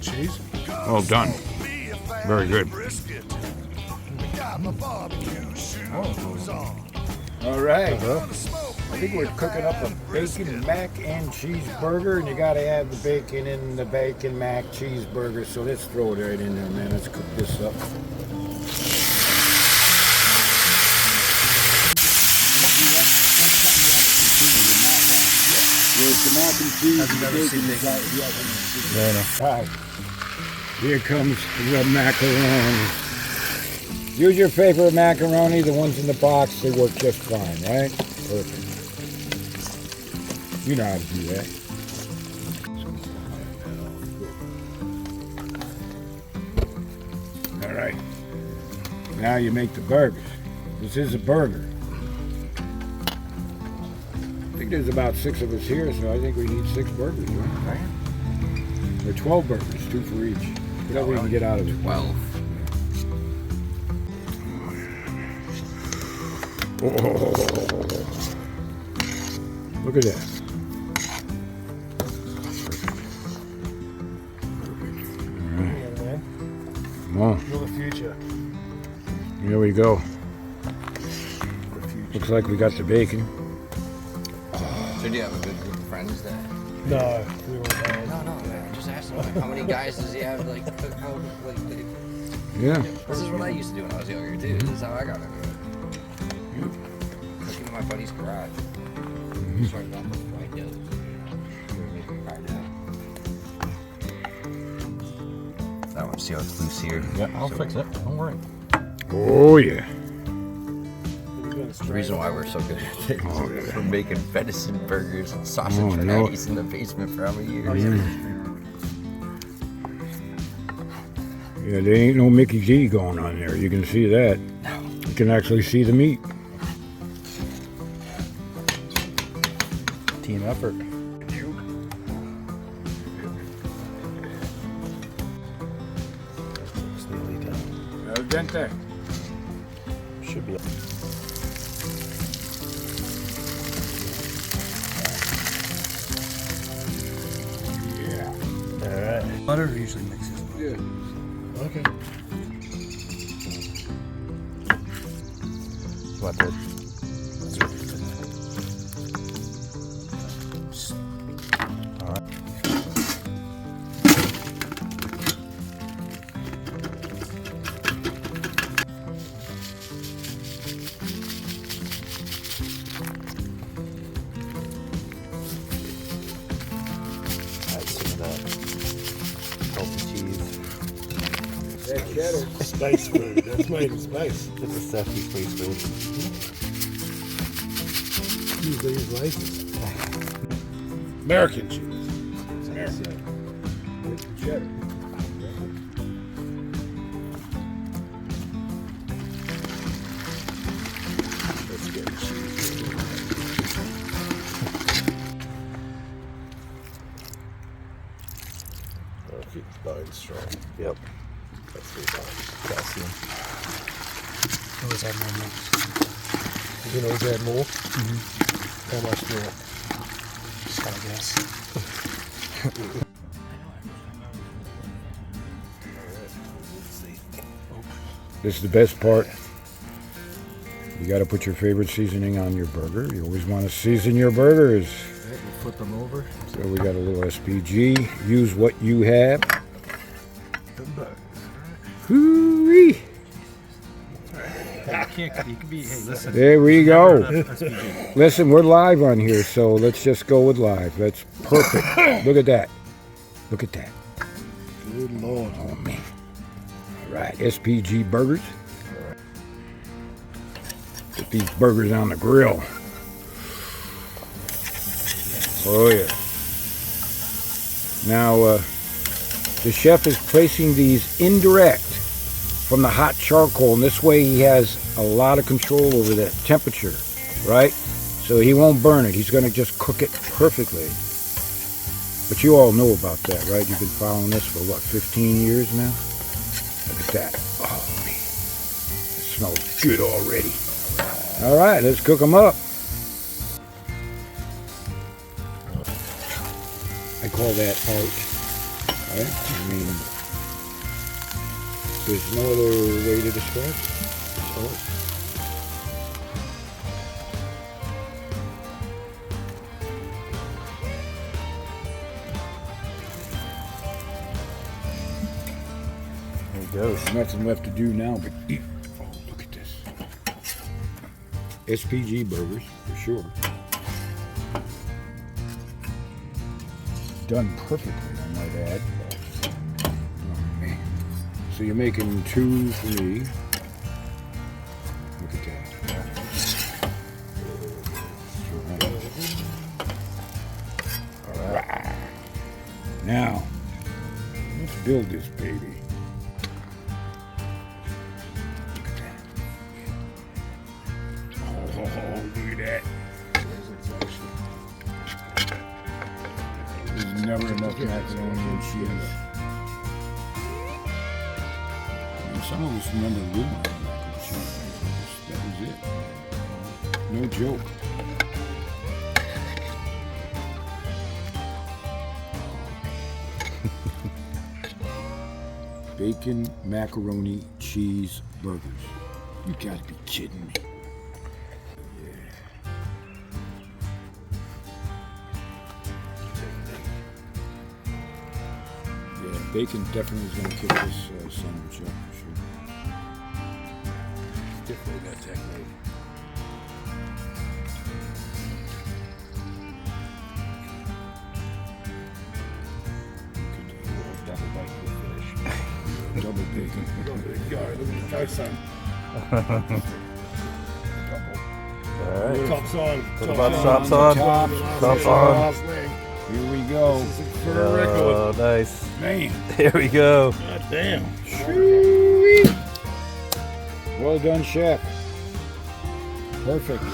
and cheese. Well done. Very good. All right. I think we're cooking up a bacon mac and cheeseburger, and you got to have the bacon in the bacon mac cheeseburger. So let's throw it right in there, man. Let's cook this up. There's the mac and cheese. Have you never seen bacon? All right. Here comes the macaroni. Use your favorite macaroni. The ones in the box, they work just fine, right? Perfect. You know how to do that. All right. Now you make the burgers. This is a burger. I think there's about 6 of us here, so I think we need 6 burgers, right? Or 12 burgers, 2 for each. Whatever we can get out of it. 12. Oh, look at that. Come on. You're the future. Here we go. Looks like we got the bacon. So do you have a good group of friends that? No, we were No, man. Just asking, like, how many guys does he have? Like, Yeah. This is what I used to do when I was younger too. This is how I got into it. Cooking in my buddy's garage. Started off with white dough. We're making right now. That one, see how it's loose here? Yeah, I'll fix it. Don't worry. Oh yeah. The reason why we're so good at it is we're making venison burgers and sausage no. patties in the basement for how many years? Yeah, there ain't no Mickey G going on there. You can see that. You can actually see the meat. Team effort. It's nearly done. Al dente. Should be. Yeah. Alright. Butter usually mixes. Yeah. Okay. What the? Alright. Add some of that healthy cheese. That cheddar. space food. That's made in space. It's a safety space food. Use these laces. American cheese. American. With the cheddar. Let's get cheese. I'll keep the bone strong. Yep. That's good. Calcium. Always add more mix. You can always add more. How much more? Just gotta guess. This is the best part. You got to put your favorite seasoning on your burger. You always want to season your burgers. You flip them over. So we got a little SPG. Use what you have. Hoo-wee. You can be, hey, listen. There we go. Listen, we're live on here, so let's just go with live. That's perfect. Look at that. Look at that. Good Lord. Oh, man. All right, SPG burgers. Put these burgers on the grill. Oh, yeah. Now, the chef is placing these indirect from the hot charcoal, and this way he has a lot of control over that temperature, right? So he won't burn it. He's going to just cook it perfectly. But you all know about that, right? You've been following this for, what, 15 years now? Look at that. Oh, man. It smells good already. All right, let's cook them up. I call that art. Right? I mean, there's no other way to describe it. It's art. There it goes. There's nothing left to do now but eat. Oh, look at this. SPG burgers, for sure. Done perfectly, I might add. Oh, man. So you're making 2 for me. Look at that. All right. Now, let's build this baby. Look at that. Oh, look at that. There's never enough macaroni and cheese. I mean, some of us remember Lou mac and cheese. That was it. No joke. Bacon, macaroni, cheese burgers. You gotta be kidding me. Yeah, bacon definitely is gonna kick this sandwich up for sure. Definitely got technique. Double bite with finish. Double bacon. Look at the face on. All right. Tops on. What about chops on? Chops on. Here we go. For the record. Oh, nice. Man. Here we go. God damn. Well done, chef. Perfect.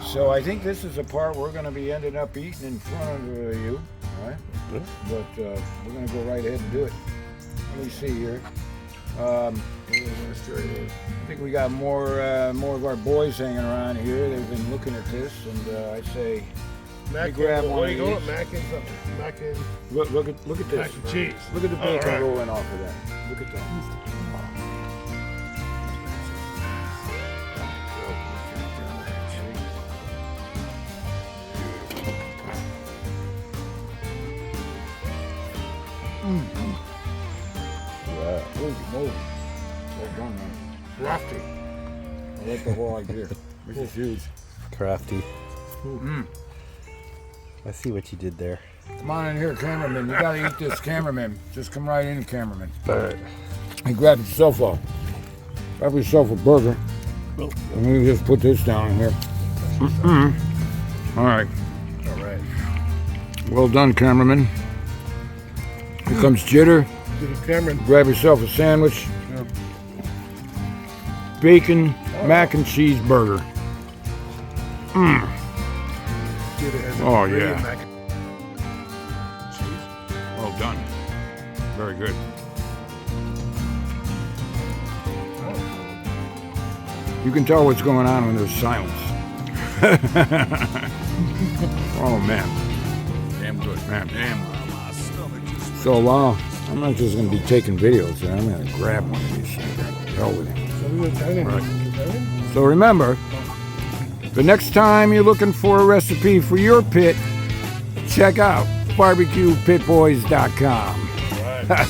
So I think this is the part we're going to be ending up eating in front of you, right? Yeah. But we're going to go right ahead and do it. Let me see here. I think we got more of our boys hanging around here. They've been looking at this, and I say, Mac grab and, one what do of you call it? these. Mac and look at this. mac and cheese. Look at the bacon All right. rolling off of that. Look at that. Yeah. Holy moly. Well done, man. Lofty. I like the whole idea. This is huge. Crafty. Mm. I see what you did there. Come on in here, cameraman. You gotta eat this, cameraman. Just come right in, cameraman. All right. Hey, grab yourself a burger. Let me just put this down here. All right. All right. Well done, cameraman. Here comes Jitter. Cameron. Grab yourself a sandwich. Bacon, mac and cheese burger. Oh, yeah. Well done. Very good. You can tell what's going on when there's silence. Oh, man. Damn good, man. Damn. So, I'm not just going to be taking videos. I'm going to grab one of these. Hell with it. Right. So remember, the next time you're looking for a recipe for your pit, check out BBQPitBoys.com. Right.